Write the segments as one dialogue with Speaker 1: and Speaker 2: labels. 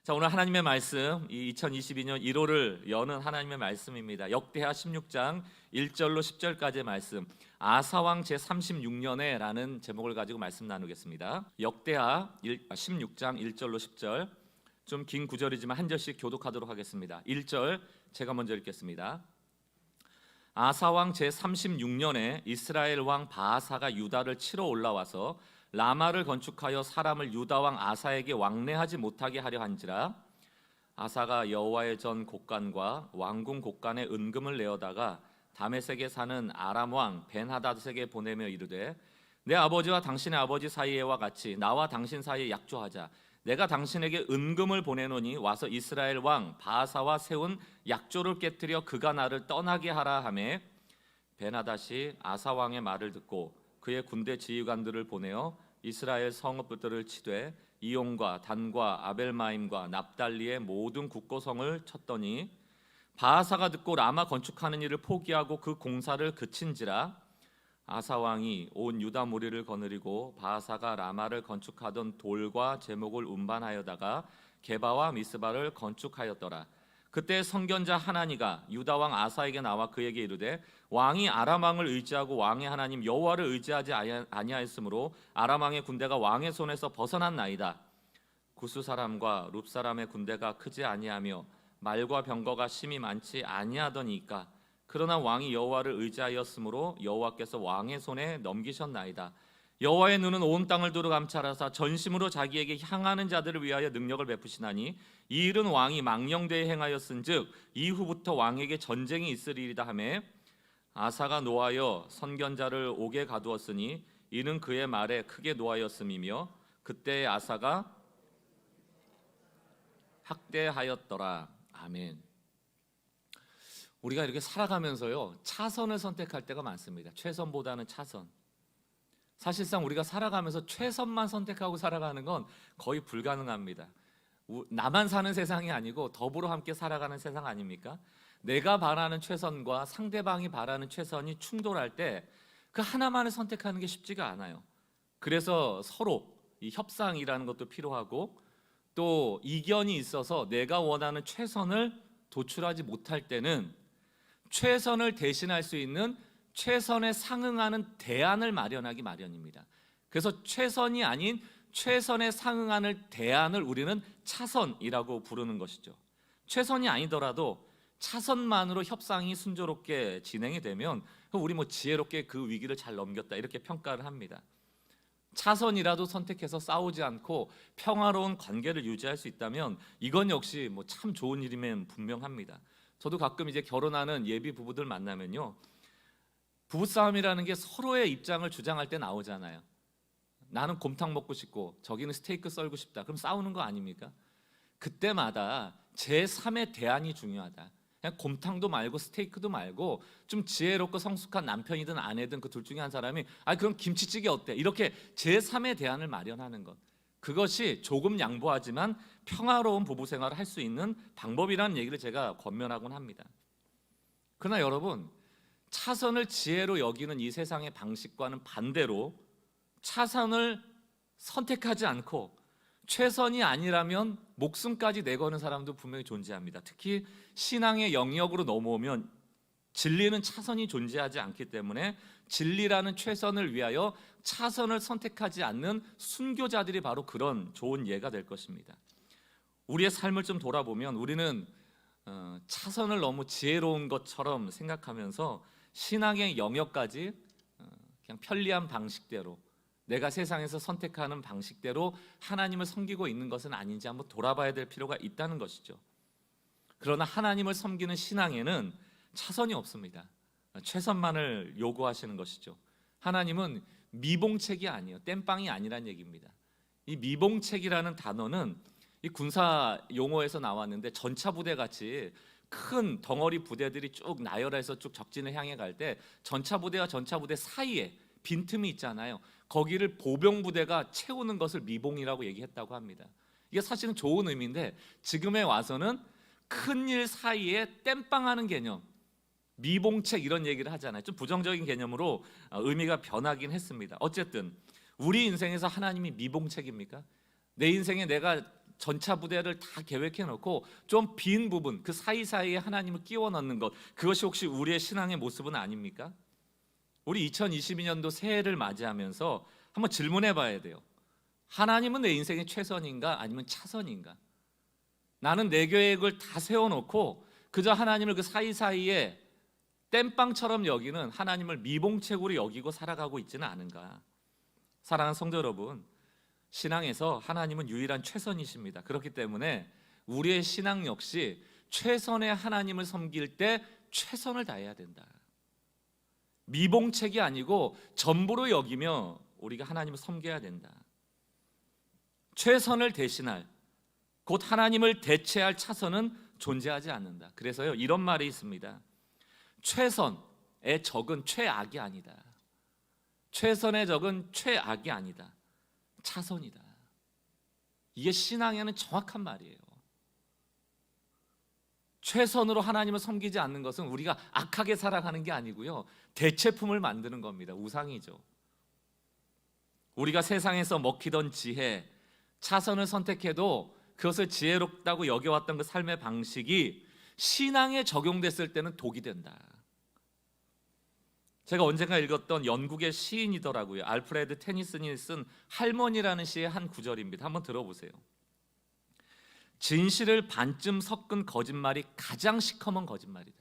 Speaker 1: 자, 오늘 하나님의 말씀, 이 2022년 1월을 여는 하나님의 말씀입니다. 역대하 16장 1절로 10절까지의 말씀, 아사왕 제36년에 라는 제목을 가지고 말씀 나누겠습니다. 역대하 16장 1절로 10절, 좀 긴 구절이지만 한 절씩 교독하도록 하겠습니다. 1절 제가 먼저 읽겠습니다. 아사왕 제36년에 이스라엘 왕 바아사가 유다를 치러 올라와서 라마를 건축하여 사람을 유다 왕 아사에게 왕래하지 못하게 하려 한지라. 아사가 여호와의 전 곡간과 왕궁 곡간에 은금을 내어다가 다메섹에 사는 아람 왕 벤하닷에게 보내며 이르되, 내 아버지와 당신의 아버지 사이에와 같이 나와 당신 사이에 약조하자. 내가 당신에게 은금을 보내노니 와서 이스라엘 왕 바아사와 세운 약조를 깨뜨려 그가 나를 떠나게 하라 하매, 벤하닷이 아사 왕의 말을 듣고 그의 군대 지휘관들을 보내어 이스라엘 성읍들을 치되 이용과 단과 아벨마임과 납달리의 모든 국고성을 쳤더니, 바아사가 듣고 라마 건축하는 일을 포기하고 그 공사를 그친지라. 아사 왕이 온 유다 무리를 거느리고 바아사가 라마를 건축하던 돌과 제목을 운반하여다가 게바와 미스바를 건축하였더라. 그때 선견자 하나니가 유다 왕 아사에게 나와 그에게 이르되, 왕이 아람 왕을 의지하고 왕의 하나님 여호와를 의지하지 아니하였으므로 아람 왕의 군대가 왕의 손에서 벗어났나이다. 구스 사람과 룹 사람의 군대가 크지 아니하며 말과 병거가 심히 많지 아니하더니까. 그러나 왕이 여호와를 의지하였으므로 여호와께서 왕의 손에 넘기셨나이다. 여호와의 눈은 온 땅을 두루 감찰하사 전심으로 자기에게 향하는 자들을 위하여 능력을 베푸시나니 이 일은 왕이 망령되이 행하였은즉 이후부터 왕에게 전쟁이 있으리이다 하매, 아사가 노하여 선견자를 옥에 가두었으니 이는 그의 말에 크게 노하였음이며 그때 아사가 학대하였더라. 아멘. 우리가 이렇게 살아가면서요, 차선을 선택할 때가 많습니다. 최선보다는 차선. 사실상 우리가 살아가면서 최선만 선택하고 살아가는 건 거의 불가능합니다. 나만 사는 세상이 아니고 더불어 함께 살아가는 세상 아닙니까? 내가 바라는 최선과 상대방이 바라는 최선이 충돌할 때 그 하나만을 선택하는 게 쉽지가 않아요. 그래서 서로 이 협상이라는 것도 필요하고, 또 이견이 있어서 내가 원하는 최선을 도출하지 못할 때는 최선을 대신할 수 있는 최선에 상응하는 대안을 마련하기 마련입니다. 그래서 최선이 아닌 최선에 상응하는 대안을 우리는 차선이라고 부르는 것이죠. 최선이 아니더라도 차선만으로 협상이 순조롭게 진행이 되면 우리 지혜롭게 그 위기를 잘 넘겼다 이렇게 평가를 합니다. 차선이라도 선택해서 싸우지 않고 평화로운 관계를 유지할 수 있다면 이건 역시 참 좋은 일이면 분명합니다. 저도 가끔 이제 결혼하는 예비 부부들 만나면요, 부부싸움이라는 게 서로의 입장을 주장할 때 나오잖아요. 나는 곰탕 먹고 싶고 저기는 스테이크 썰고 싶다. 그럼 싸우는 거 아닙니까? 그때마다 제3의 대안이 중요하다. 그냥 곰탕도 말고 스테이크도 말고 좀 지혜롭고 성숙한 남편이든 아내든 그 둘 중에 한 사람이 그럼 김치찌개 어때? 이렇게 제3의 대안을 마련하는 것, 그것이 조금 양보하지만 평화로운 부부 생활을 할 수 있는 방법이라는 얘기를 제가 권면하곤 합니다. 그러나 여러분, 차선을 지혜로 여기는 이 세상의 방식과는 반대로 차선을 선택하지 않고 최선이 아니라면 목숨까지 내거는 사람도 분명히 존재합니다. 특히 신앙의 영역으로 넘어오면 진리는 차선이 존재하지 않기 때문에 진리라는 최선을 위하여 차선을 선택하지 않는 순교자들이 바로 그런 좋은 예가 될 것입니다. 우리의 삶을 좀 돌아보면 우리는 차선을 너무 지혜로운 것처럼 생각하면서 신앙의 영역까지 그냥 편리한 방식대로, 내가 세상에서 선택하는 방식대로 하나님을 섬기고 있는 것은 아닌지 한번 돌아봐야 될 필요가 있다는 것이죠. 그러나 하나님을 섬기는 신앙에는 차선이 없습니다. 최선만을 요구하시는 것이죠. 하나님은 미봉책이 아니에요. 땜빵이 아니란 얘기입니다. 이 미봉책이라는 단어는 이 군사 용어에서 나왔는데, 전차부대 같이 큰 덩어리 부대들이 쭉 나열해서 쭉 적진을 향해 갈 때 전차부대와 전차부대 사이에 빈틈이 있잖아요. 거기를 보병부대가 채우는 것을 미봉이라고 얘기했다고 합니다. 이게 사실은 좋은 의미인데 지금에 와서는 큰일 사이에 땜빵하는 개념, 미봉책 이런 얘기를 하잖아요. 좀 부정적인 개념으로 의미가 변하긴 했습니다. 어쨌든 우리 인생에서 하나님이 미봉책입니까? 내 인생에 내가 전차 부대를 다 계획해 놓고 좀 빈 부분, 그 사이사이에 하나님을 끼워 넣는 것, 그것이 혹시 우리의 신앙의 모습은 아닙니까? 우리 2022년도 새해를 맞이하면서 한번 질문해 봐야 돼요. 하나님은 내 인생의 최선인가 아니면 차선인가? 나는 내 계획을 다 세워놓고 그저 하나님을 그 사이사이에 땜빵처럼 여기는 하나님을 미봉책으로 여기고 살아가고 있지는 않은가? 사랑하는 성도 여러분, 신앙에서 하나님은 유일한 최선이십니다. 그렇기 때문에 우리의 신앙 역시 최선의 하나님을 섬길 때 최선을 다해야 된다. 미봉책이 아니고 전부로 여기며 우리가 하나님을 섬겨야 된다. 최선을 대신할, 곧 하나님을 대체할 차선은 존재하지 않는다. 그래서요, 이런 말이 있습니다. 최선의 적은 최악이 아니다. 최선의 적은 최악이 아니다. 차선이다. 이게 신앙에는 정확한 말이에요. 최선으로 하나님을 섬기지 않는 것은 우리가 악하게 살아가는 게 아니고요, 대체품을 만드는 겁니다. 우상이죠. 우리가 세상에서 먹히던 지혜, 차선을 선택해도 그것을 지혜롭다고 여겨왔던 그 삶의 방식이 신앙에 적용됐을 때는 독이 된다. 제가 언젠가 읽었던 영국의 시인이더라고요. 알프레드 테니슨이 쓴 할머니라는 시의 한 구절입니다. 한번 들어보세요. 진실을 반쯤 섞은 거짓말이 가장 시커먼 거짓말이다.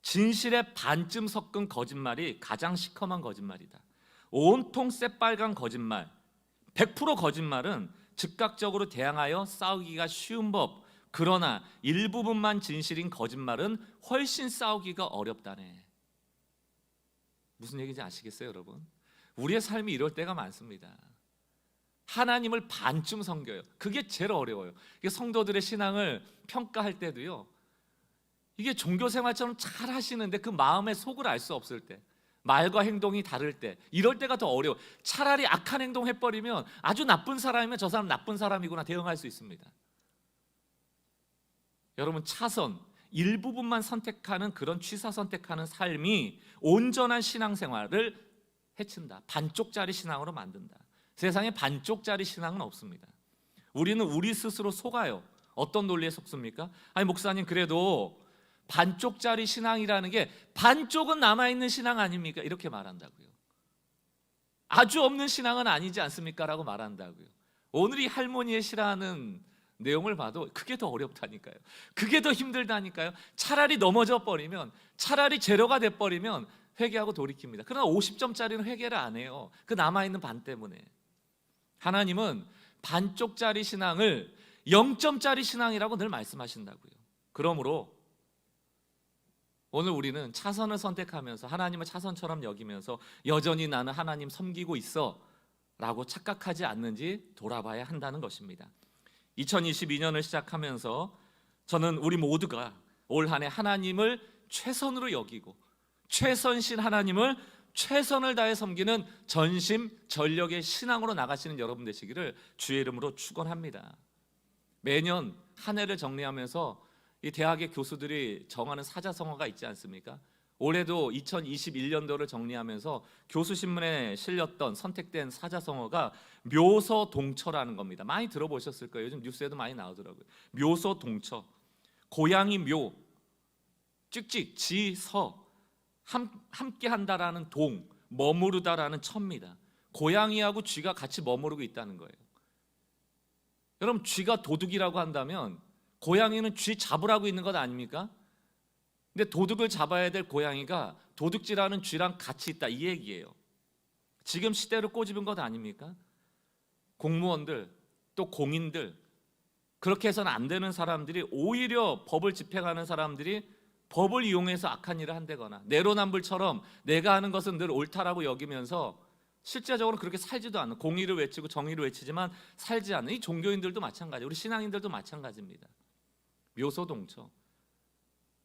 Speaker 1: 진실에 반쯤 섞은 거짓말이 가장 시커먼 거짓말이다. 온통 새빨간 거짓말, 100% 거짓말은 즉각적으로 대항하여 싸우기가 쉬운 법, 그러나 일부분만 진실인 거짓말은 훨씬 싸우기가 어렵다네. 무슨 얘기인지 아시겠어요, 여러분? 우리의 삶이 이럴 때가 많습니다. 하나님을 반쯤 섬겨요. 그게 제일 어려워요. 이게 성도들의 신앙을 평가할 때도요, 이게 종교생활처럼 잘 하시는데 그 마음의 속을 알 수 없을 때, 말과 행동이 다를 때, 이럴 때가 더 어려워. 차라리 악한 행동 해버리면 아주 나쁜 사람이면 저 사람 나쁜 사람이구나 대응할 수 있습니다. 여러분, 차선, 일부분만 선택하는 그런 취사 선택하는 삶이 온전한 신앙생활을 해친다. 반쪽짜리 신앙으로 만든다. 세상에 반쪽짜리 신앙은 없습니다. 우리는 우리 스스로 속아요. 어떤 논리에 속습니까? 아니 목사님, 그래도 반쪽짜리 신앙이라는 게 반쪽은 남아있는 신앙 아닙니까? 이렇게 말한다고요. 아주 없는 신앙은 아니지 않습니까? 라고 말한다고요. 오늘 이 할머니의 시라는 내용을 봐도 그게 더 어렵다니까요. 그게 더 힘들다니까요. 차라리 넘어져 버리면, 차라리 제로가 돼버리면 회개하고 돌이킵니다. 그러나 50점짜리는 회개를 안 해요. 그 남아있는 반 때문에. 하나님은 반쪽짜리 신앙을 0점짜리 신앙이라고 늘 말씀하신다고요. 그러므로 오늘 우리는 차선을 선택하면서 하나님을 차선처럼 여기면서 여전히 나는 하나님 섬기고 있어 라고 착각하지 않는지 돌아봐야 한다는 것입니다. 2022년을 시작하면서 저는 우리 모두가 올 한 해 하나님을 최선으로 여기고 최선신 하나님을 최선을 다해 섬기는 전심 전력의 신앙으로 나가시는 여러분 되시기를 주의 이름으로 축원합니다. 매년 한 해를 정리하면서 이 대학의 교수들이 정하는 사자성어가 있지 않습니까? 올해도 2021년도를 정리하면서 교수신문에 실렸던 선택된 사자성어가 묘서동처라는 겁니다. 많이 들어보셨을 거예요. 요즘 뉴스에도 많이 나오더라고요. 묘서동처, 고양이 묘, 찍찍, 지서, 함께 한다라는 동, 머무르다라는 처입니다. 고양이하고 쥐가 같이 머무르고 있다는 거예요. 여러분, 쥐가 도둑이라고 한다면 고양이는 쥐 잡으라고 있는 것 아닙니까? 근데 도둑을 잡아야 될 고양이가 도둑질하는 쥐랑 같이 있다, 이 얘기예요. 지금 시대로 꼬집은 것 아닙니까? 공무원들, 또 공인들, 그렇게 해서는 안 되는 사람들이 오히려 법을 집행하는 사람들이 법을 이용해서 악한 일을 한다거나 내로남불처럼 내가 하는 것은 늘 옳다라고 여기면서 실제적으로 그렇게 살지도 않는, 공의를 외치고 정의를 외치지만 살지 않는 이 종교인들도 마찬가지, 우리 신앙인들도 마찬가지입니다. 묘소동처.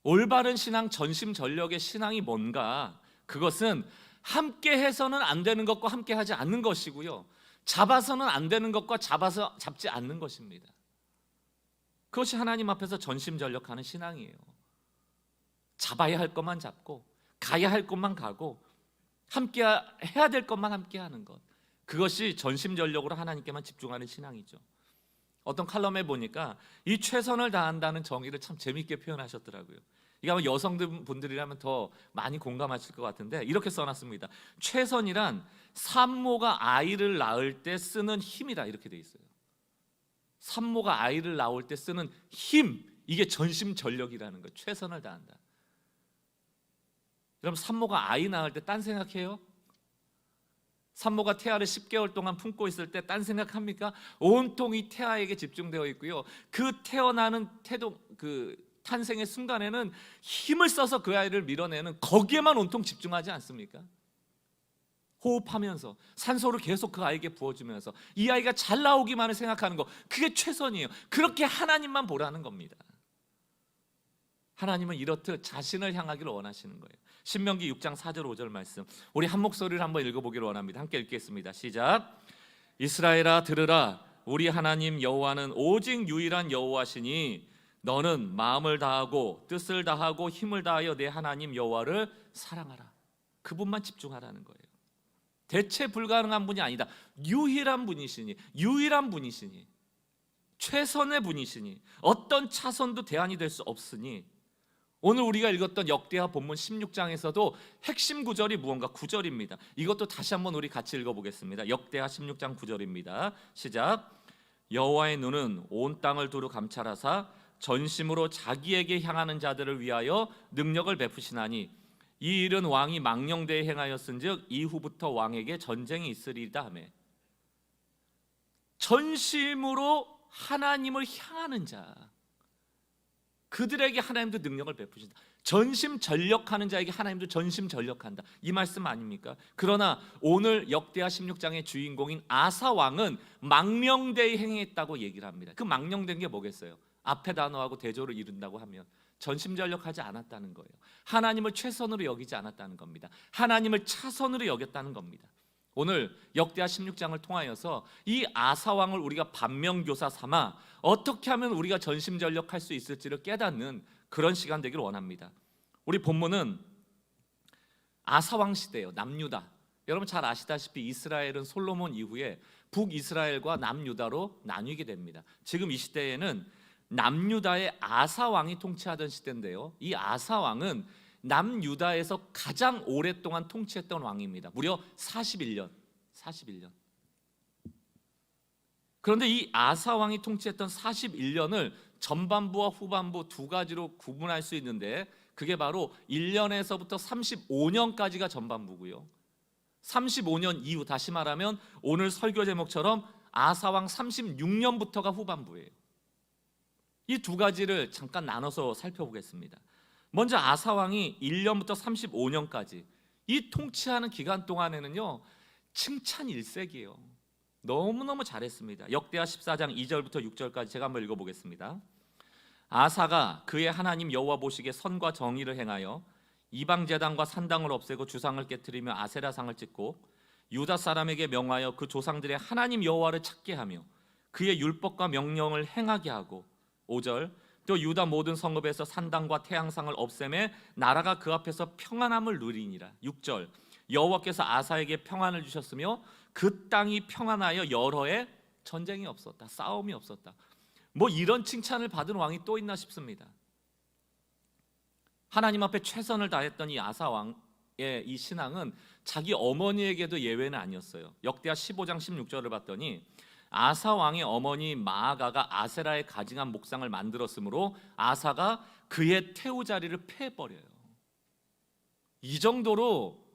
Speaker 1: 올바른 신앙, 전심전력의 신앙이 뭔가? 그것은 함께 해서는 안 되는 것과 함께 하지 않는 것이고요, 잡아서는 안 되는 것과 잡아서 잡지 않는 것입니다. 그것이 하나님 앞에서 전심전력하는 신앙이에요. 잡아야 할 것만 잡고 가야 할 것만 가고 함께 해야 될 것만 함께 하는 것, 그것이 전심전력으로 하나님께만 집중하는 신앙이죠. 어떤 칼럼에 보니까 이 최선을 다한다는 정의를 참 재밌게 표현하셨더라고요. 이게 아마 여성분들이라면 더 많이 공감하실 것 같은데 이렇게 써놨습니다. 최선이란 산모가 아이를 낳을 때 쓰는 힘이다, 이렇게 돼 있어요. 산모가 아이를 낳을 때 쓰는 힘, 이게 전심전력이라는 거예요. 최선을 다한다. 여러분, 산모가 아이 낳을 때 딴 생각해요? 산모가 태아를 10개월 동안 품고 있을 때 딴 생각합니까? 온통 이 태아에게 집중되어 있고요. 그 태어나는 탄생의 순간에는 힘을 써서 그 아이를 밀어내는 거기에만 온통 집중하지 않습니까? 호흡하면서 산소를 계속 그 아이에게 부어주면서 이 아이가 잘 나오기만을 생각하는 거, 그게 최선이에요. 그렇게 하나님만 보라는 겁니다. 하나님은 이렇듯 자신을 향하기를 원하시는 거예요. 신명기 6장 4절 5절 말씀, 우리 한 목소리를 한번 읽어보기를 원합니다. 함께 읽겠습니다. 시작. 이스라엘아 들으라, 우리 하나님 여호와는 오직 유일한 여호와시니 너는 마음을 다하고 뜻을 다하고 힘을 다하여 내 하나님 여호와를 사랑하라. 그분만 집중하라는 거예요. 대체 불가능한 분이 아니다. 유일한 분이시니, 최선의 분이시니, 어떤 차선도 대안이 될 수 없으니, 오늘 우리가 읽었던 역대하 본문 16장에서도 핵심 구절이 무언가 9절입니다. 이것도 다시 한번 우리 같이 읽어보겠습니다. 역대하 16장 9절입니다. 시작. 여호와의 눈은 온 땅을 두루 감찰하사 전심으로 자기에게 향하는 자들을 위하여 능력을 베푸시나니 이 일은 왕이 망령되이 행하였은즉 이후부터 왕에게 전쟁이 있으리이다 하며, 전심으로 하나님을 향하는 자, 그들에게 하나님도 능력을 베푸신다. 전심전력하는 자에게 하나님도 전심전력한다, 이 말씀 아닙니까? 그러나 오늘 역대하 16장의 주인공인 아사 왕은 망령되이 행했다고 얘기를 합니다. 그 망령된 게 뭐겠어요? 앞에 단어하고 대조를 이룬다고 하면 전심전력하지 않았다는 거예요. 하나님을 최선으로 여기지 않았다는 겁니다. 하나님을 차선으로 여겼다는 겁니다. 오늘 역대하 16장을 통하여서 이 아사 왕을 우리가 반면교사 삼아 어떻게 하면 우리가 전심전력할 수 있을지를 깨닫는 그런 시간 되기를 원합니다. 우리 본문은 아사 왕 시대예요. 남유다. 여러분 잘 아시다시피 이스라엘은 솔로몬 이후에 북이스라엘과 남유다로 나뉘게 됩니다. 지금 이 시대에는 남유다의 아사 왕이 통치하던 시대인데요, 이 아사 왕은 남유다에서 가장 오랫동안 통치했던 왕입니다. 무려 41년. 그런데 이 아사 왕이 통치했던 41년을 전반부와 후반부 두 가지로 구분할 수 있는데, 그게 바로 1년에서부터 35년까지가 전반부고요, 35년 이후, 다시 말하면 오늘 설교 제목처럼 아사 왕 36년부터가 후반부예요. 이 두 가지를 잠깐 나눠서 살펴보겠습니다. 먼저 아사 왕이 1년부터 35년까지 이 통치하는 기간 동안에는요, 칭찬 일색이에요. 너무너무 잘했습니다. 역대하 14장 2절부터 6절까지 제가 한번 읽어보겠습니다. 아사가 그의 하나님 여호와 보시기에 선과 정의를 행하여 이방 제단과 산당을 없애고 주상을 깨뜨리며 아세라상을 찍고 유다 사람에게 명하여 그 조상들의 하나님 여호와를 찾게 하며 그의 율법과 명령을 행하게 하고, 5절, 또 유다 모든 성읍에서 산당과 태양상을 없애매 나라가 그 앞에서 평안함을 누리니라. 6절, 여호와께서 아사에게 평안을 주셨으며 그 땅이 평안하여 여러 해 전쟁이 없었다, 싸움이 없었다. 뭐 이런 칭찬을 받은 왕이 또 있나 싶습니다. 하나님 앞에 최선을 다했던 이 아사 왕의 이 신앙은 자기 어머니에게도 예외는 아니었어요. 역대하 15장 16절을 봤더니 아사 왕의 어머니 마아가가 아세라의 가증한 목상을 만들었으므로 아사가 그의 태우 자리를 패버려요. 이 정도로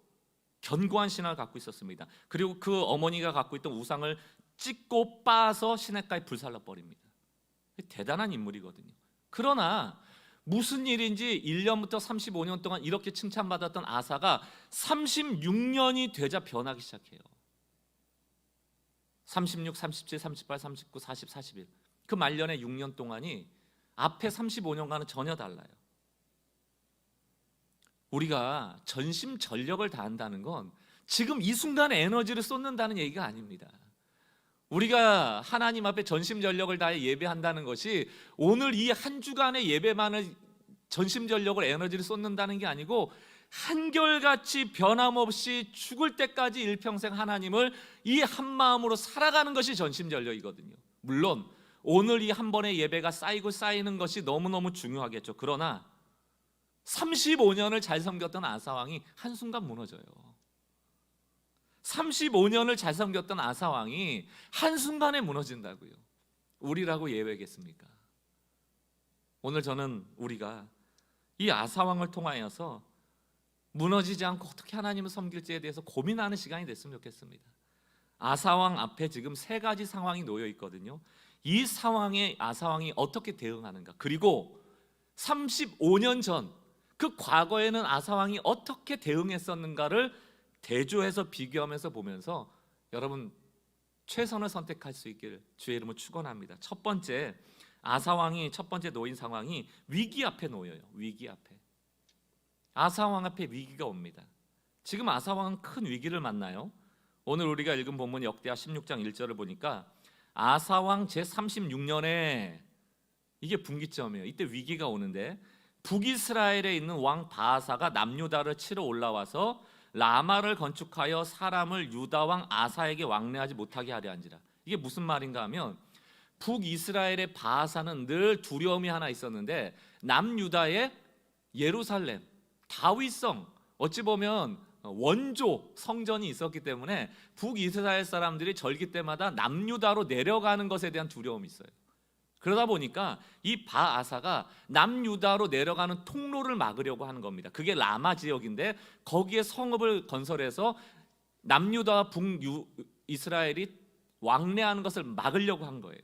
Speaker 1: 견고한 신앙을 갖고 있었습니다. 그리고 그 어머니가 갖고 있던 우상을 찢고 빻아서 시냇가에 불살라 버립니다. 대단한 인물이거든요. 그러나 무슨 일인지 1년부터 35년 동안 이렇게 칭찬받았던 아사가 36년이 되자 변하기 시작해요. 36, 37, 38, 39, 40, 41. 그 말년의 6년 동안이 앞에 35년과는 전혀 달라요. 우리가 전심전력을 다한다는 건 지금 이 순간에 에너지를 쏟는다는 얘기가 아닙니다. 우리가 하나님 앞에 전심전력을 다해 예배한다는 것이 오늘 이 한 주간의 예배만을 전심전력을 에너지를 쏟는다는 게 아니고 한결같이 변함없이 죽을 때까지 일평생 하나님을 이 한 마음으로 살아가는 것이 전심전력이거든요. 물론 오늘 이 한 번의 예배가 쌓이고 쌓이는 것이 너무너무 중요하겠죠. 그러나 35년을 잘 섬겼던 아사왕이 한순간 무너져요. 35년을 잘 섬겼던 아사왕이 한순간에 무너진다고요. 우리라고 예외겠습니까? 오늘 저는 우리가 이 아사왕을 통하여서 무너지지 않고 어떻게 하나님을 섬길지에 대해서 고민하는 시간이 됐으면 좋겠습니다. 아사왕 앞에 지금 세 가지 상황이 놓여 있거든요. 이 상황에 아사왕이 어떻게 대응하는가, 그리고 35년 전 그 과거에는 아사왕이 어떻게 대응했었는가를 대조해서 비교하면서 보면서 여러분 최선을 선택할 수 있기를 주의 이름으로 축원합니다. 첫 번째, 아사왕이 첫 번째 놓인 상황이 위기 앞에 놓여요. 위기 앞에. 아사왕 앞에 위기가 옵니다. 지금 아사왕은 큰 위기를 만나요. 오늘 우리가 읽은 본문 역대하 16장 1절을 보니까 아사왕 제36년에 이게 분기점이에요. 이때 위기가 오는데 북이스라엘에 있는 왕 바하사가 남유다를 치러 올라와서 라마를 건축하여 사람을 유다 왕 아사에게 왕래하지 못하게 하려 한지라. 이게 무슨 말인가 하면 북이스라엘의 바하사는 늘 두려움이 하나 있었는데 남유다의 예루살렘, 다윗성, 어찌 보면 원조 성전이 있었기 때문에 북이스라엘 사람들이 절기 때마다 남유다로 내려가는 것에 대한 두려움이 있어요. 그러다 보니까 이 바아사가 남유다로 내려가는 통로를 막으려고 하는 겁니다. 그게 라마 지역인데 거기에 성읍을 건설해서 남유다와 북이스라엘이 왕래하는 것을 막으려고 한 거예요.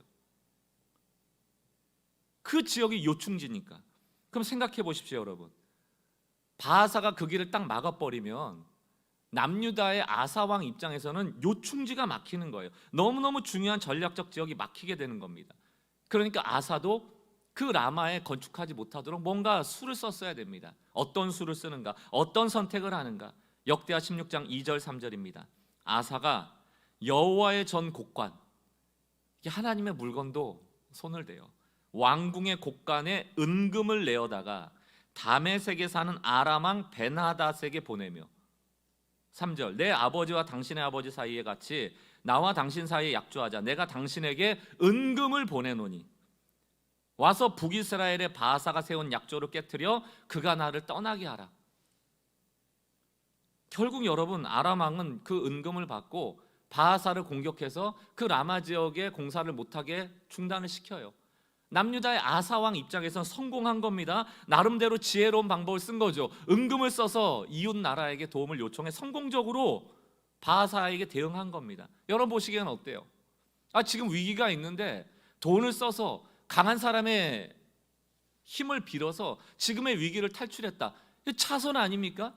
Speaker 1: 그 지역이 요충지니까. 그럼 생각해 보십시오, 여러분. 바아사가 그 길을 딱 막아버리면 남유다의 아사왕 입장에서는 요충지가 막히는 거예요. 너무너무 중요한 전략적 지역이 막히게 되는 겁니다. 그러니까 아사도 그 라마에 건축하지 못하도록 뭔가 수를 썼어야 됩니다. 어떤 수를 쓰는가, 어떤 선택을 하는가. 역대하 16장 2절 3절입니다. 아사가 여호와의 전 곡관, 하나님의 물건도 손을 대요. 왕궁의 곡간에 은금을 내어다가 다메섹에 사는 아람 왕 벤하닷에게 보내며 3절 내 아버지와 당신의 아버지 사이에 같이 나와 당신 사이에 약조하자. 내가 당신에게 은금을 보내노니 와서 북이스라엘의 바하사가 세운 약조를 깨뜨려 그가 나를 떠나게 하라. 결국 여러분 아람 왕은 그 은금을 받고 바하사를 공격해서 그 라마 지역에 공사를 못하게 중단을 시켜요. 남유다의 아사왕 입장에서는 성공한 겁니다. 나름대로 지혜로운 방법을 쓴 거죠. 은금을 써서 이웃 나라에게 도움을 요청해 성공적으로 바하사에게 대응한 겁니다. 여러분 보시기에는 어때요? 지금 위기가 있는데 돈을 써서 강한 사람의 힘을 빌어서 지금의 위기를 탈출했다. 차선 아닙니까?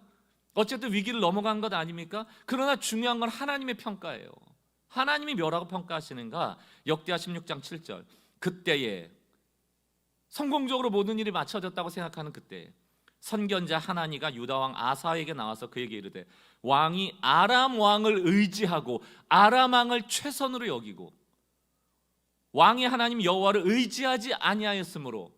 Speaker 1: 어쨌든 위기를 넘어간 것 아닙니까? 그러나 중요한 건 하나님의 평가예요. 하나님이 뭐라고 평가하시는가? 역대하 16장 7절 그때에 성공적으로 모든 일이 맞춰졌다고 생각하는 그때 선견자 하나니가 유다 왕 아사에게 나와서 그에게 이르되 왕이 아람 왕을 의지하고 아람 왕을 최선으로 여기고 왕의 하나님 여호와를 의지하지 아니하였으므로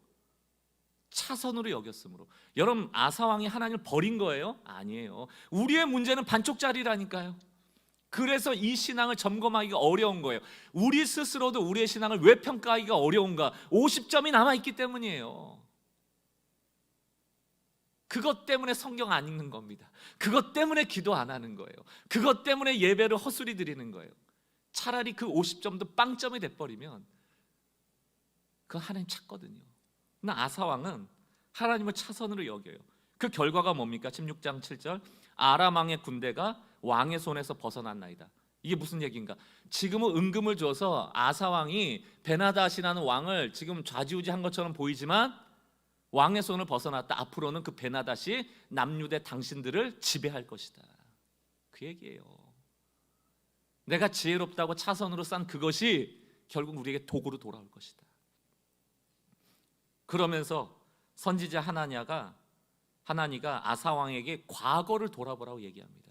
Speaker 1: 차선으로 여겼으므로. 여러분 아사 왕이 하나님을 버린 거예요? 아니에요. 우리의 문제는 반쪽짜리라니까요. 그래서 이 신앙을 점검하기가 어려운 거예요. 우리 스스로도 우리의 신앙을 왜 평가하기가 어려운가? 50점이 남아있기 때문이에요. 그것 때문에 성경 안 읽는 겁니다. 그것 때문에 기도 안 하는 거예요. 그것 때문에 예배를 헛소리 드리는 거예요. 차라리 그 50점도 빵점이 돼버리면 그 하나님 찾거든요. 그러나 아사왕은 하나님을 차선으로 여겨요. 그 결과가 뭡니까? 16장 7절 아람 왕의 군대가 왕의 손에서 벗어났나이다. 이게 무슨 얘기인가? 지금은 은금을 줘서 아사왕이 베나닷이라는 왕을 지금 좌지우지한 것처럼 보이지만 왕의 손을 벗어났다. 앞으로는 그 베나닷이 남유대 당신들을 지배할 것이다. 그 얘기예요. 내가 지혜롭다고 차선으로 싼 그것이 결국 우리에게 도구로 돌아올 것이다. 그러면서 선지자 하나니가 아사왕에게 과거를 돌아보라고 얘기합니다.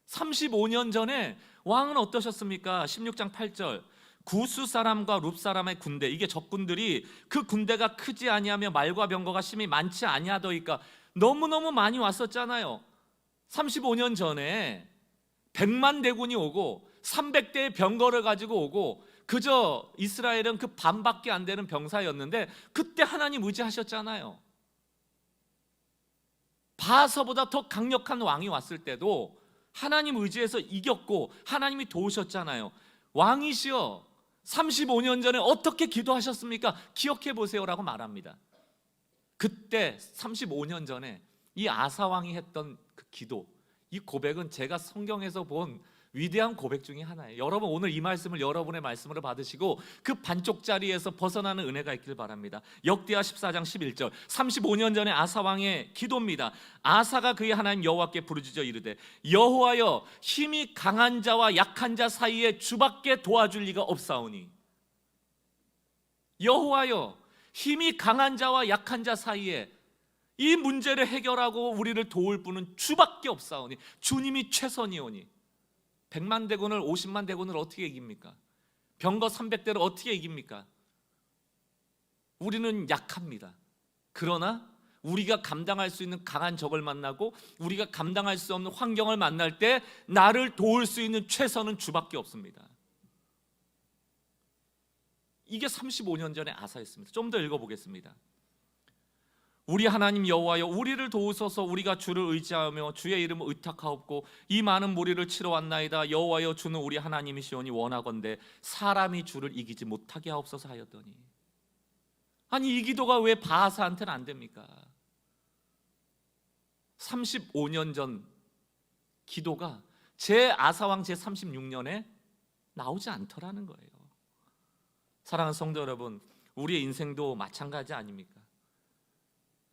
Speaker 1: 35년 전에 왕은 어떠셨습니까? 16장 8절 구스 사람과 룹 사람의 군대, 이게 적군들이 그 군대가 크지 아니하며 말과 병거가 심히 많지 아니하더이까 너무너무 많이 왔었잖아요. 35년 전에 100만 대군이 오고 300대의 병거를 가지고 오고 그저 이스라엘은 그 반밖에 안 되는 병사였는데 그때 하나님 의지하셨잖아요. 바하서보다 더 강력한 왕이 왔을 때도 하나님 의지해서 이겼고 하나님이 도우셨잖아요. 왕이시여 35년 전에 어떻게 기도하셨습니까? 기억해 보세요라고 말합니다. 그때 35년 전에 이 아사 왕이 했던 그 기도, 이 고백은 제가 성경에서 본 위대한 고백 중에 하나예요. 여러분 오늘 이 말씀을 여러분의 말씀으로 받으시고 그 반쪽짜리에서 벗어나는 은혜가 있길 바랍니다. 역대하 14장 11절 35년 전에 아사 왕의 기도입니다. 아사가 그의 하나님 여호와께 부르짖어 이르되 여호와여 힘이 강한 자와 약한 자 사이에 주밖에 도와줄 리가 없사오니 여호와여 힘이 강한 자와 약한 자 사이에 이 문제를 해결하고 우리를 도울 분은 주밖에 없사오니 주님이 최선이오니 100만 대군을 50만 대군을 어떻게 이깁니까? 병거 300대를 어떻게 이깁니까? 우리는 약합니다. 그러나 우리가 감당할 수 있는 강한 적을 만나고 우리가 감당할 수 없는 환경을 만날 때 나를 도울 수 있는 최선은 주밖에 없습니다. 이게 35년 전의 아사였습니다. 좀 더 읽어보겠습니다. 우리 하나님 여호와여 우리를 도우소서. 우리가 주를 의지하며 주의 이름을 의탁하옵고 이 많은 무리를 치러 왔나이다. 여호와여 주는 우리 하나님이시오니 원하건대 사람이 주를 이기지 못하게 하옵소서 하였더니, 아니 이 기도가 왜 바하사한테는 안 됩니까? 35년 전 기도가 제 아사왕 제 36년에 나오지 않더라는 거예요. 사랑하는 성도 여러분, 우리의 인생도 마찬가지 아닙니까?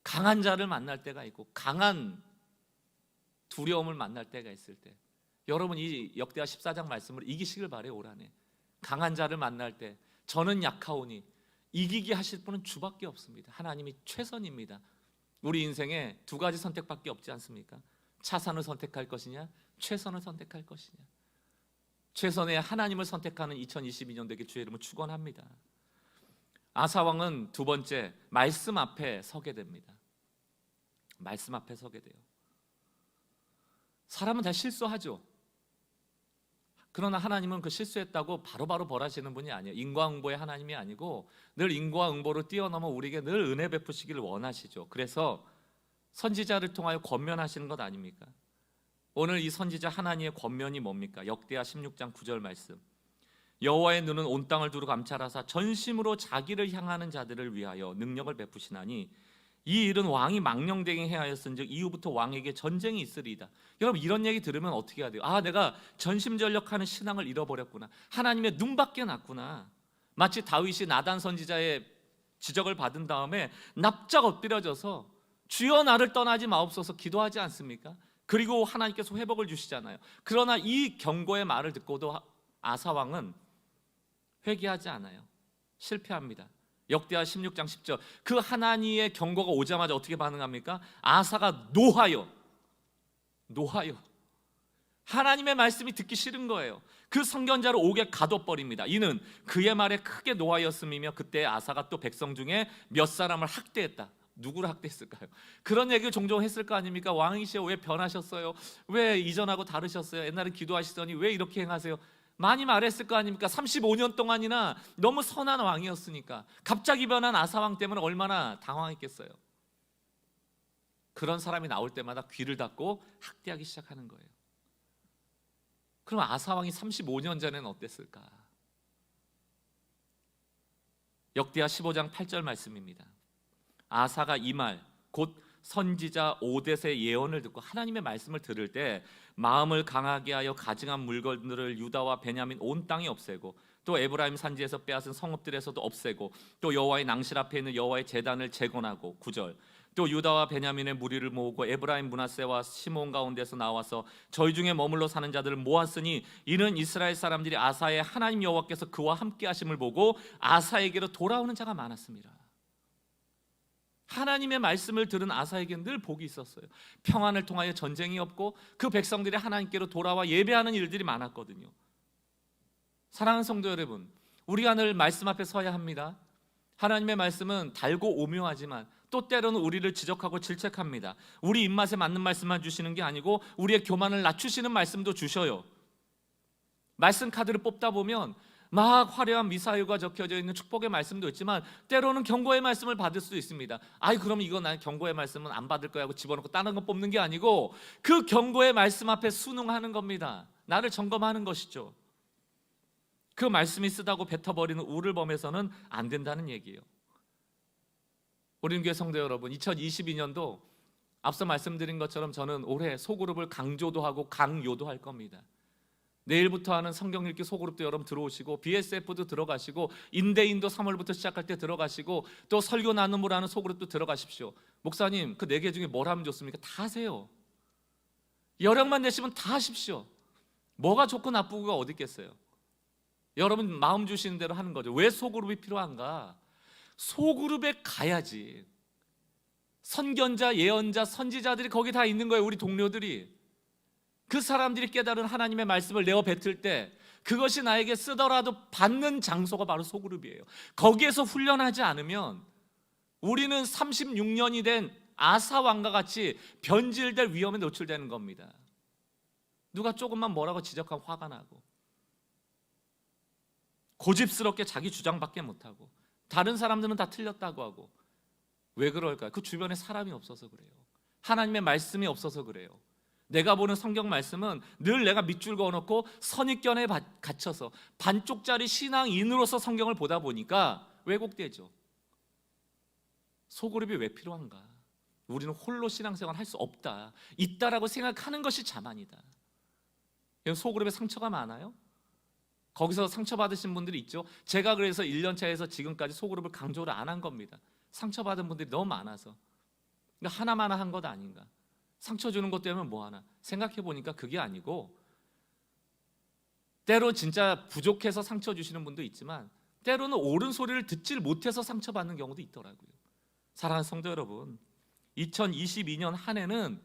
Speaker 1: 강한 자를 만날 때가 있고 강한 두려움을 만날 때가 있을 때, 여러분 이 역대하 14장 말씀을 이기시길 바래요. 올 한해 강한 자를 만날 때 저는 약하오니 이기게 하실 분은 주밖에 없습니다. 하나님이 최선입니다. 우리 인생에 두 가지 선택밖에 없지 않습니까? 차선을 선택할 것이냐, 최선을 선택할 것이냐. 최선의 하나님을 선택하는 2022년 되길 주의 이름을 축원합니다. 아사왕은 두 번째 말씀 앞에 서게 됩니다. 말씀 앞에 서게 돼요. 사람은 다 실수하죠. 그러나 하나님은 그 실수했다고 바로바로 벌하시는 분이 아니에요. 인과응보의 하나님이 아니고 늘 인과응보를 뛰어넘어 우리에게 늘 은혜 베푸시기를 원하시죠. 그래서 선지자를 통하여 권면하시는 것 아닙니까? 오늘 이 선지자 하나님의 권면이 뭡니까? 역대하 16장 9절 말씀. 여호와의 눈은 온 땅을 두루 감찰하사 전심으로 자기를 향하는 자들을 위하여 능력을 베푸시나니 이 일은 왕이 망령되게 해하였은즉 이후부터 왕에게 전쟁이 있으리이다. 여러분 이런 얘기 들으면 어떻게 해야 돼요? 아, 내가 전심전력하는 신앙을 잃어버렸구나. 하나님의 눈밖에 났구나. 마치 다윗이 나단 선지자의 지적을 받은 다음에 납작 엎드려져서 주여 나를 떠나지 마옵소서 기도하지 않습니까? 그리고 하나님께서 회복을 주시잖아요. 그러나 이 경고의 말을 듣고도 아사왕은 회개하지 않아요. 실패합니다. 역대하 16장 10절 그 하나님의 경고가 오자마자 어떻게 반응합니까? 아사가 노하여 하나님의 말씀이 듣기 싫은 거예요. 그 선견자를 옥에 가둬버립니다. 이는 그의 말에 크게 노하였음이며 그때 아사가 또 백성 중에 몇 사람을 학대했다. 누구를 학대했을까요? 그런 얘기를 종종 했을 거 아닙니까? 왕이시여 왜 변하셨어요? 왜 이전하고 다르셨어요? 옛날에 기도하시더니 왜 이렇게 행하세요? 많이 말했을 거 아닙니까? 35년 동안이나 너무 선한 왕이었으니까. 갑자기 변한 아사왕 때문에 얼마나 당황했겠어요. 그런 사람이 나올 때마다 귀를 닫고 학대하기 시작하는 거예요. 그럼 아사왕이 35년 전에는 어땠을까? 역대하 15장 8절 말씀입니다. 아사가 이 말 곧 선지자 오뎃의 예언을 듣고 하나님의 말씀을 들을 때 마음을 강하게 하여 가증한 물건들을 유다와 베냐민 온 땅에 없애고 또 에브라임 산지에서 빼앗은 성읍들에서도 없애고 또 여호와의 낭실 앞에 있는 여호와의 제단을 재건하고 9절 또 유다와 베냐민의 무리를 모으고 에브라임 므낫세와 시몬 가운데서 나와서 저희 중에 머물러 사는 자들을 모았으니 이는 이스라엘 사람들이 아사의 하나님 여호와께서 그와 함께 하심을 보고 아사에게로 돌아오는 자가 많았습니다. 하나님의 말씀을 들은 아사에게는 늘 복이 있었어요. 평안을 통하여 전쟁이 없고 그 백성들이 하나님께로 돌아와 예배하는 일들이 많았거든요. 사랑하는 성도 여러분, 우리가 늘 말씀 앞에 서야 합니다. 하나님의 말씀은 달고 오묘하지만 또 때로는 우리를 지적하고 질책합니다. 우리 입맛에 맞는 말씀만 주시는 게 아니고 우리의 교만을 낮추시는 말씀도 주셔요. 말씀 카드를 뽑다 보면 막 화려한 미사일과 적혀져 있는 축복의 말씀도 있지만 때로는 경고의 말씀을 받을 수도 있습니다. 아이 그럼 이거 난 경고의 말씀은 안 받을 거야 하고 집어넣고 다른 거 뽑는 게 아니고 그 경고의 말씀 앞에 순응하는 겁니다. 나를 점검하는 것이죠. 그 말씀이 쓰다고 뱉어버리는 우를 범해서는 안 된다는 얘기예요. 우리 교회 성도 여러분, 2022년도 앞서 말씀드린 것처럼 저는 올해 소그룹을 강조도 하고 강요도 할 겁니다. 내일부터 하는 성경 읽기 소그룹도 여러분 들어오시고 BSF도 들어가시고 인대인도 3월부터 시작할 때 들어가시고 또 설교 나눔을 하는 소그룹도 들어가십시오. 목사님 그 4개 중에 뭘 하면 좋습니까? 다 하세요. 여력만 내시면 다 하십시오. 뭐가 좋고 나쁘고가 어디 있겠어요? 여러분 마음 주시는 대로 하는 거죠. 왜 소그룹이 필요한가? 소그룹에 가야지 선견자, 예언자, 선지자들이 거기 다 있는 거예요. 우리 동료들이. 그 사람들이 깨달은 하나님의 말씀을 내어 뱉을 때 그것이 나에게 쓰더라도 받는 장소가 바로 소그룹이에요. 거기에서 훈련하지 않으면 우리는 36년이 된 아사 왕과 같이 변질될 위험에 노출되는 겁니다. 누가 조금만 뭐라고 지적하면 화가 나고 고집스럽게 자기 주장밖에 못하고 다른 사람들은 다 틀렸다고 하고. 왜 그럴까요? 그 주변에 사람이 없어서 그래요. 하나님의 말씀이 없어서 그래요. 내가 보는 성경 말씀은 늘 내가 밑줄 그어놓고 선입견에 갇혀서 반쪽짜리 신앙인으로서 성경을 보다 보니까 왜곡되죠. 소그룹이 왜 필요한가? 우리는 홀로 신앙생활 할 수 없다, 있다라고 생각하는 것이 자만이다. 소그룹에 상처가 많아요? 거기서 상처받으신 분들이 있죠. 제가 그래서 1년 차에서 지금까지 소그룹을 강조를 안 한 겁니다. 상처받은 분들이 너무 많아서. 그러니까 하나만 한 것 아닌가? 상처 주는 것 때문에 뭐 하나? 생각해 보니까 그게 아니고 때로 진짜 부족해서 상처 주시는 분도 있지만 때로는 옳은 소리를 듣질 못해서 상처받는 경우도 있더라고요. 사랑하는 성도 여러분, 2022년 한 해는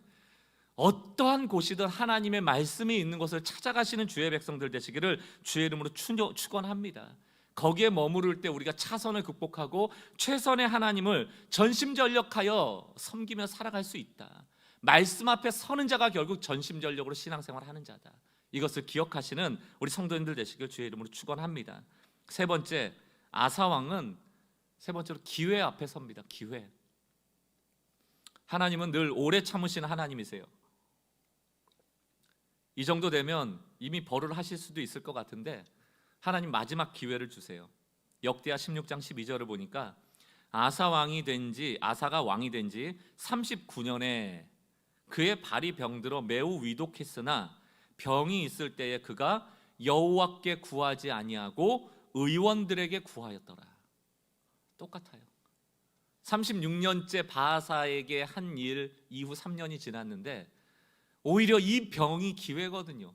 Speaker 1: 어떠한 곳이든 하나님의 말씀이 있는 곳을 찾아가시는 주의 백성들 되시기를 주의 이름으로 축원합니다. 거기에 머무를 때 우리가 차선을 극복하고 최선의 하나님을 전심전력하여 섬기며 살아갈 수 있다. 말씀 앞에 서는 자가 결국 전심전력으로 신앙생활을 하는 자다. 이것을 기억하시는 우리 성도님들 되시길 주의 이름으로 축원합니다. 세 번째, 아사 왕은 세 번째로 기회 앞에 섭니다. 기회. 하나님은 늘 오래 참으시는 하나님이세요. 이 정도 되면 이미 벌을 하실 수도 있을 것 같은데 하나님 마지막 기회를 주세요. 역대하 16장 12절을 보니까 아사가 왕이 된 지 39년에 그의 발이 병들어 매우 위독했으나 병이 있을 때에 그가 여호와께 구하지 아니하고 의원들에게 구하였더라. 똑같아요. 36년째 바하사에게 한 일 이후 3년이 지났는데 오히려 이 병이 기회거든요.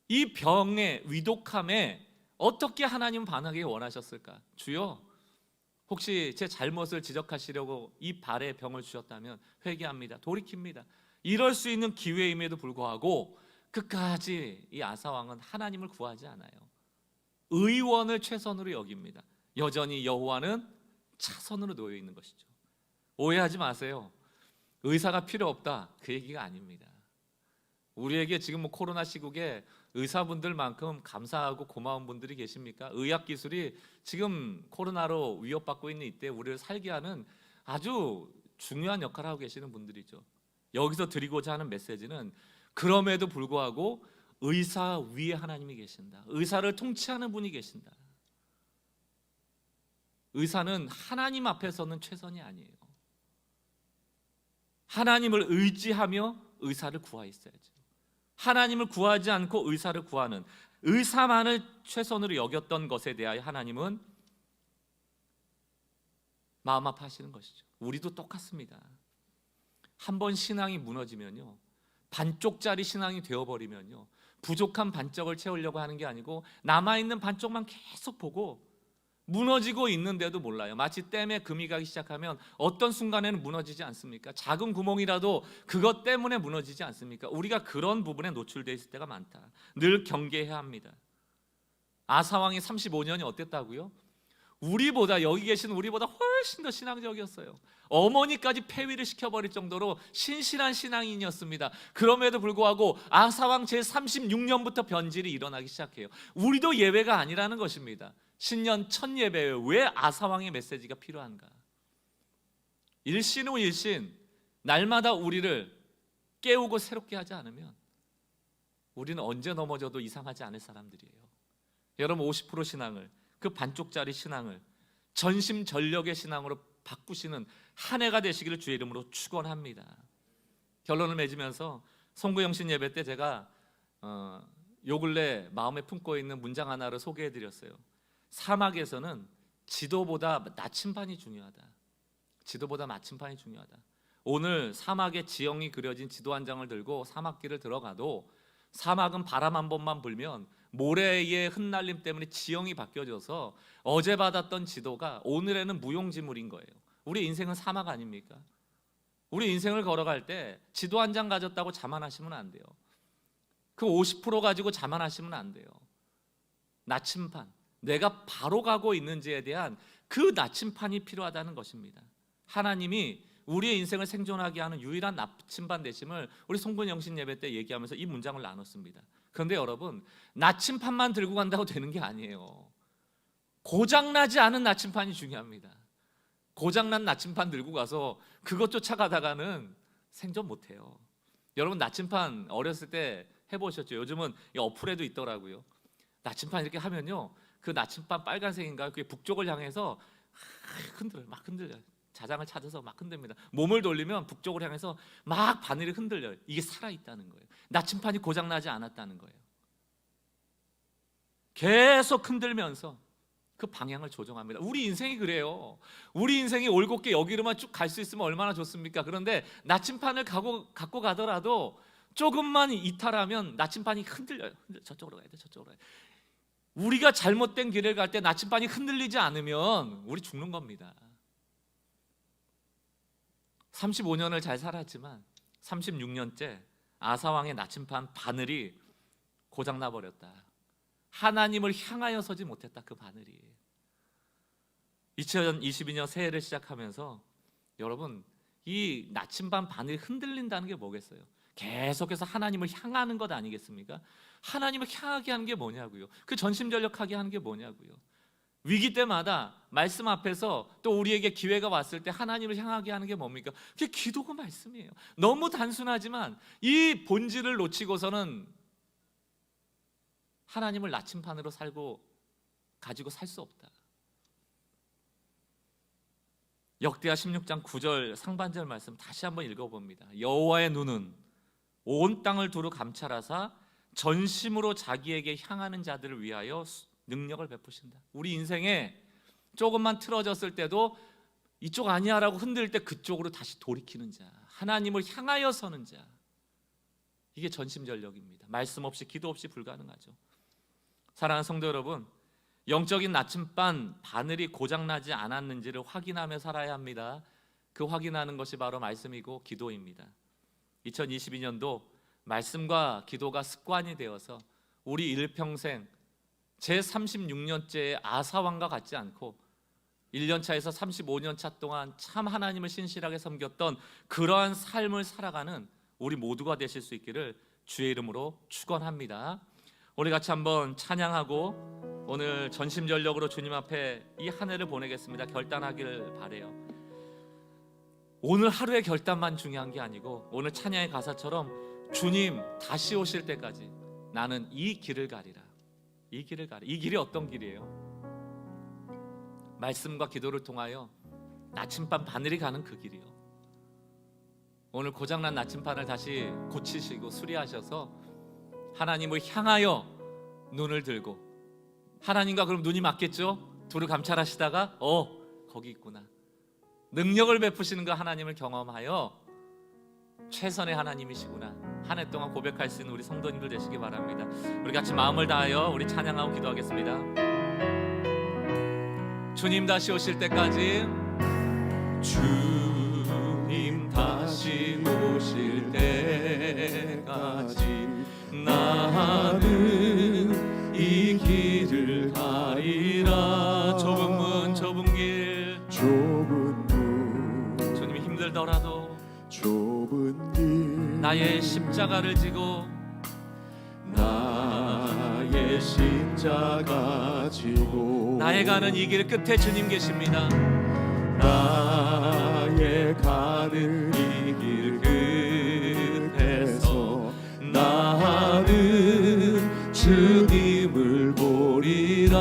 Speaker 1: 이 병의 위독함에 어떻게 하나님 반하기 원하셨을까? 주여, 혹시 제 잘못을 지적하시려고 이 발에 병을 주셨다면 회개합니다, 돌이킵니다. 이럴 수 있는 기회임에도 불구하고 끝까지 이 아사 왕은 하나님을 구하지 않아요. 의원을 최선으로 여깁니다. 여전히 여호와는 차선으로 놓여 있는 것이죠. 오해하지 마세요. 의사가 필요 없다, 그 얘기가 아닙니다. 우리에게 지금 코로나 시국에 의사분들만큼 감사하고 고마운 분들이 계십니까? 의학기술이 지금 코로나로 위협받고 있는 이때 우리를 살게 하는 아주 중요한 역할을 하고 계시는 분들이죠. 여기서 드리고자 하는 메시지는 그럼에도 불구하고 의사 위에 하나님이 계신다. 의사를 통치하는 분이 계신다. 의사는 하나님 앞에서는 최선이 아니에요. 하나님을 의지하며 의사를 구하였어야죠. 하나님을 구하지 않고 의사를 구하는 의사만을 최선으로 여겼던 것에 대하여 하나님은 마음 아파하시는 것이죠. 우리도 똑같습니다. 한번 신앙이 무너지면요, 반쪽짜리 신앙이 되어버리면요, 부족한 반쪽을 채우려고 하는 게 아니고 남아있는 반쪽만 계속 보고 무너지고 있는데도 몰라요. 마치 댐에 금이 가기 시작하면 어떤 순간에는 무너지지 않습니까? 작은 구멍이라도 그것 때문에 무너지지 않습니까? 우리가 그런 부분에 노출되어 있을 때가 많다. 늘 경계해야 합니다. 아사 왕이 35년이 어땠다고요? 우리보다, 여기 계신 우리보다 훨씬 더 신앙적이었어요. 어머니까지 폐위를 시켜버릴 정도로 신실한 신앙인이었습니다. 그럼에도 불구하고 아사왕 제36년부터 변질이 일어나기 시작해요. 우리도 예외가 아니라는 것입니다. 신년 첫 예배에 왜 아사왕의 메시지가 필요한가? 일신 후 일신 날마다 우리를 깨우고 새롭게 하지 않으면 우리는 언제 넘어져도 이상하지 않을 사람들이에요. 여러분 50% 신앙을, 그 반쪽짜리 신앙을 전심전력의 신앙으로 바꾸시는 한 해가 되시기를 주의 이름으로 축원합니다. 결론을 맺으면서 송구영신 예배 때 제가 요 근래 마음에 품고 있는 문장 하나를 소개해드렸어요. 사막에서는 지도보다 나침반이 중요하다. 지도보다 나침반이 중요하다. 오늘 사막의 지형이 그려진 지도 한 장을 들고 사막길을 들어가도 사막은 바람 한 번만 불면 모래의 흩날림 때문에 지형이 바뀌어져서 어제 받았던 지도가 오늘에는 무용지물인 거예요. 우리 인생은 사막 아닙니까? 우리 인생을 걸어갈 때 지도 한 장 가졌다고 자만하시면 안 돼요. 그 50% 가지고 자만하시면 안 돼요. 나침반, 내가 바로 가고 있는지에 대한 그 나침반이 필요하다는 것입니다. 하나님이 우리의 인생을 생존하게 하는 유일한 나침반 되심을 우리 송근영신 예배 때 얘기하면서 이 문장을 나눴습니다. 그런데 여러분, 나침반만 들고 간다고 되는 게 아니에요. 고장나지 않은 나침반이 중요합니다. 고장난 나침반 들고 가서 그것 쫓아가다가는 생존 못해요. 여러분 나침반 어렸을 때 해보셨죠? 요즘은 이 어플에도 있더라고요. 나침반 이렇게 하면요, 그 나침반 빨간색인가요? 그게 북쪽을 향해서 흔들어요. 막 흔들려요. 자장을 찾아서 막 흔듭니다. 몸을 돌리면 북쪽을 향해서 막 바늘이 흔들려요. 이게 살아있다는 거예요. 나침반이 고장나지 않았다는 거예요. 계속 흔들면서 그 방향을 조정합니다. 우리 인생이 그래요. 우리 인생이 올곧게 여기로만 쭉 갈 수 있으면 얼마나 좋습니까? 그런데 나침반을 갖고 가더라도 조금만 이탈하면 나침반이 흔들려요. 저쪽으로 가야 돼, 저쪽으로 가야 돼. 우리가 잘못된 길을 갈 때 나침반이 흔들리지 않으면 우리 죽는 겁니다. 35년을 잘 살았지만 36년째 아사왕의 나침반 바늘이 고장나 버렸다. 하나님을 향하여 서지 못했다. 그 바늘이 2022년 새해를 시작하면서 여러분, 이 나침반 바늘이 흔들린다는 게 뭐겠어요? 계속해서 하나님을 향하는 것 아니겠습니까? 하나님을 향하게 하는 게 뭐냐고요? 그 전심전력하게 하는 게 뭐냐고요? 위기 때마다 말씀 앞에서 또 우리에게 기회가 왔을 때 하나님을 향하게 하는 게 뭡니까? 그게 기도가 말씀이에요. 너무 단순하지만 이 본질을 놓치고서는 하나님을 나침반으로 가지고 살 수 없다. 역대하 16장 9절 상반절 말씀 다시 한번 읽어봅니다. 여호와의 눈은 온 땅을 두루 감찰하사 전심으로 자기에게 향하는 자들을 위하여 능력을 베푸신다. 우리 인생에 조금만 틀어졌을 때도 이쪽 아니야라고 흔들 때 그쪽으로 다시 돌이키는 자, 하나님을 향하여 서는 자, 이게 전심전력입니다. 말씀 없이 기도 없이 불가능하죠. 사랑하는 성도 여러분, 영적인 나침반 바늘이 고장나지 않았는지를 확인하며 살아야 합니다. 그 확인하는 것이 바로 말씀이고 기도입니다. 2022년도 말씀과 기도가 습관이 되어서 우리 일평생 제36년째의 아사왕과 같지 않고 1년차에서 35년차 동안 참 하나님을 신실하게 섬겼던 그러한 삶을 살아가는 우리 모두가 되실 수 있기를 주의 이름으로 축원합니다. 우리 같이 한번 찬양하고 오늘 전심전력으로 주님 앞에 이 한 해를 보내겠습니다. 결단하길 바래요. 오늘 하루의 결단만 중요한 게 아니고 오늘 찬양의 가사처럼 주님 다시 오실 때까지 나는 이 길을 가리라. 이 길을 가리라. 이 길이 어떤 길이에요? 말씀과 기도를 통하여 나침반 바늘이 가는 그 길이요. 오늘 고장난 나침반을 다시 고치시고 수리하셔서 하나님을 향하여 눈을 들고, 하나님과 그럼 눈이 맞겠죠? 둘을 감찰하시다가 거기 있구나, 능력을 베푸시는 그 하나님을 경험하여 최선의 하나님이시구나, 한 해 동안 고백할 수 있는 우리 성도님들 되시기 바랍니다. 우리 같이 마음을 다하여 우리 찬양하고 기도하겠습니다. 주님 다시 오실 때까지, 주님 다시 오실 때까지 나는 이 길을 가리라. 좁은 문 좁은 길, 좁은 멀더라도
Speaker 2: 좁은 길
Speaker 1: 나의 십자가를 지고
Speaker 2: 나의 십자가 지고
Speaker 1: 나의 가는 이 길 끝에 주님 계십니다.
Speaker 2: 나의 가는 이 길 끝에서 나는 주님을 보리라.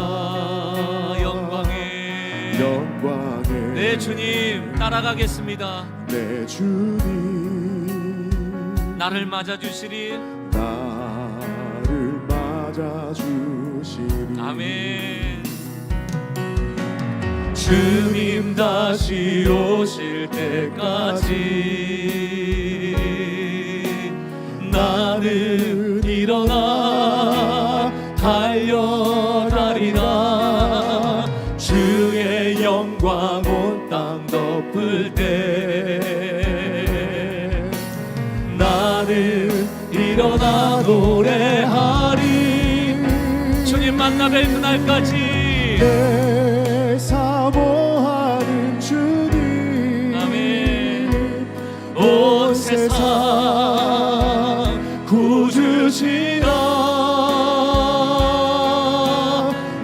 Speaker 1: 영광에
Speaker 2: 내
Speaker 1: 주님 따라가겠습니다.
Speaker 2: 내 주님
Speaker 1: 나를 맞아주시리.
Speaker 2: 나를 맞아주시리.
Speaker 1: 아멘.
Speaker 2: 주님 다시 오실 때까지 나는 일어나 달려가리라. 주의 영광 온 땅 덮을 때 나는 일어나 노래하리.
Speaker 1: 주님 만나 뵐 그날까지
Speaker 2: 내 사모하는 주님.
Speaker 1: 아멘.
Speaker 2: 온 세상 구주시라.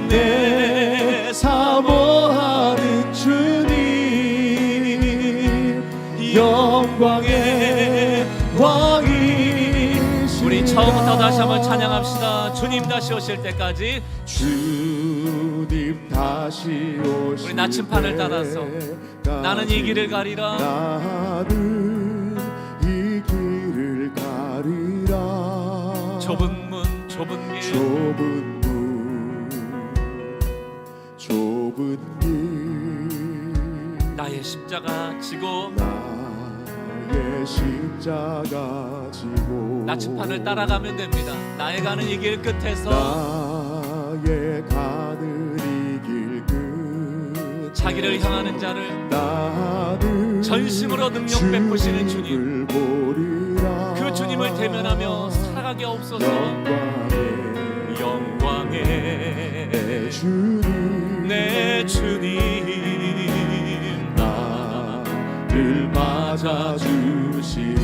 Speaker 2: 내 사모하는 주님 영광의 왕이시라.
Speaker 1: 우리 처음부터 다시 한번 찬양합시다. 주님 다시 오실 때까지.
Speaker 2: 주님 다시 오실
Speaker 1: 우리 나침판을 따라서 나는 이 길을 가리라.
Speaker 2: 나는 이 길을 가리라.
Speaker 1: 좁은 문 좁은 길
Speaker 2: 좁은 문 좁은 길
Speaker 1: 나의 십자가 지고
Speaker 2: 나의 십자가 지고
Speaker 1: 나침판을 따라가면 됩니다. 나의 가는 이 길 끝에서
Speaker 2: 나의 가는 이 길 끝
Speaker 1: 자기를 향하는 자를
Speaker 2: 나는
Speaker 1: 전심으로 능력 베푸시는 주님,
Speaker 2: 보리라.
Speaker 1: 그 주님을 대면하며 살아가게 없어서. 영광의
Speaker 2: 내 주님
Speaker 1: 내 주님
Speaker 2: 나를 맞아주시리.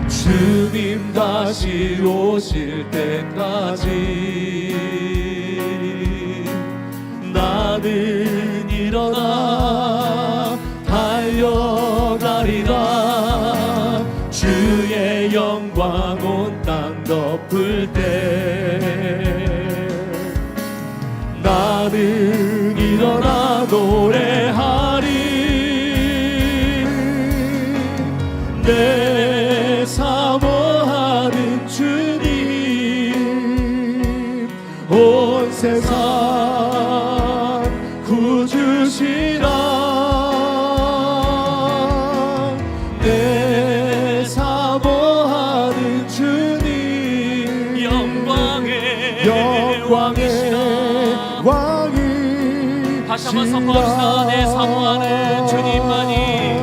Speaker 2: 주님 다시 오실 때까지 나는 일어나 달려가리라. 주의 영광 온 땅 덮을 때 나는 일어나 노래하리. 내 사모하는 주님 온 세상 구주시라. 내 사모하는 주님
Speaker 1: 영광의
Speaker 2: 왕이
Speaker 1: 다시 한번 선포합시다. 내 사모하는 주님만이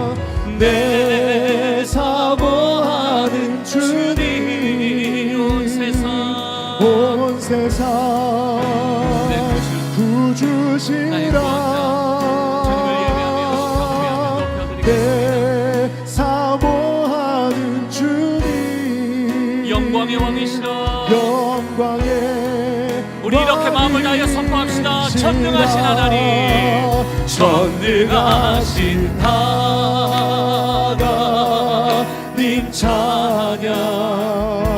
Speaker 2: 내 사모하는 주님 온 세상 구주시라. 내 사모하는 주님
Speaker 1: 영광의 왕이시라.
Speaker 2: 영광의
Speaker 1: 우리 이렇게 마음을 다하여 선포합시다. 전능하신 하나님,
Speaker 2: 전능하신 하나님 찬양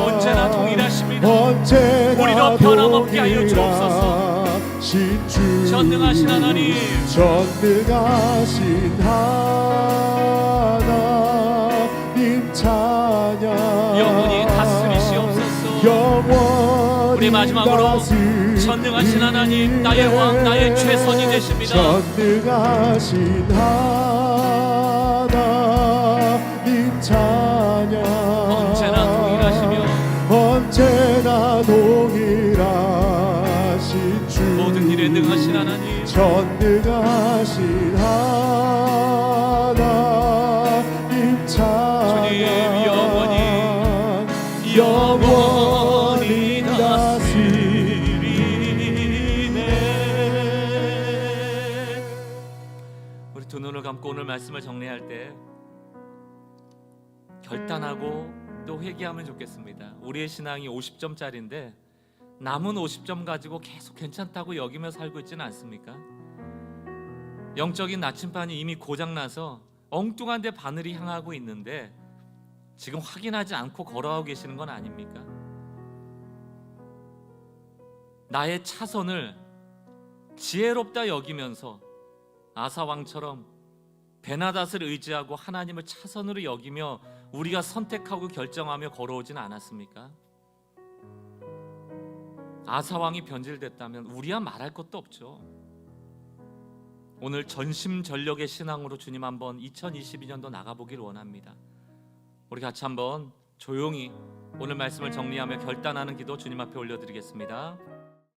Speaker 1: 언제나 동일하십니다.
Speaker 2: 언제나
Speaker 1: 우리로 변함없게 하여 주옵소서.
Speaker 2: 주
Speaker 1: 전능하신 하나님,
Speaker 2: 전능하신 하나님 찬양
Speaker 1: 영원히 다스리시옵소서.
Speaker 2: 영원히
Speaker 1: 우리 마지막으로 전능하신 하나님, 나의 왕, 나의 최선이 되십니다.
Speaker 2: 전능하신 하나님 찬양
Speaker 1: 언제나 동일하시며
Speaker 2: 언제나 동일하신 주
Speaker 1: 모든 일에 능하신 하나님,
Speaker 2: 전능하신 하나님 찬양
Speaker 1: 주님
Speaker 2: 영원히 다스리네.
Speaker 1: 우리 두 눈을 담고 오늘 말씀을 정리할 때 결단하고 또 회개하면 좋겠습니다. 우리의 신앙이 50점짜리인데 남은 50점 가지고 계속 괜찮다고 여기며 살고 있지는 않습니까? 영적인 나침반이 이미 고장나서 엉뚱한 데 바늘이 향하고 있는데 지금 확인하지 않고 걸어가고 계시는 건 아닙니까? 나의 차선을 지혜롭다 여기면서 아사왕처럼 베나닷을 의지하고 하나님을 차선으로 여기며 우리가 선택하고 결정하며 걸어오진 않았습니까? 아사왕이 변질됐다면 우리야 말할 것도 없죠. 오늘 전심전력의 신앙으로 주님 한번 2022년도 나가보길 원합니다. 우리 같이 한번 조용히 오늘 말씀을 정리하며 결단하는 기도 주님 앞에 올려드리겠습니다.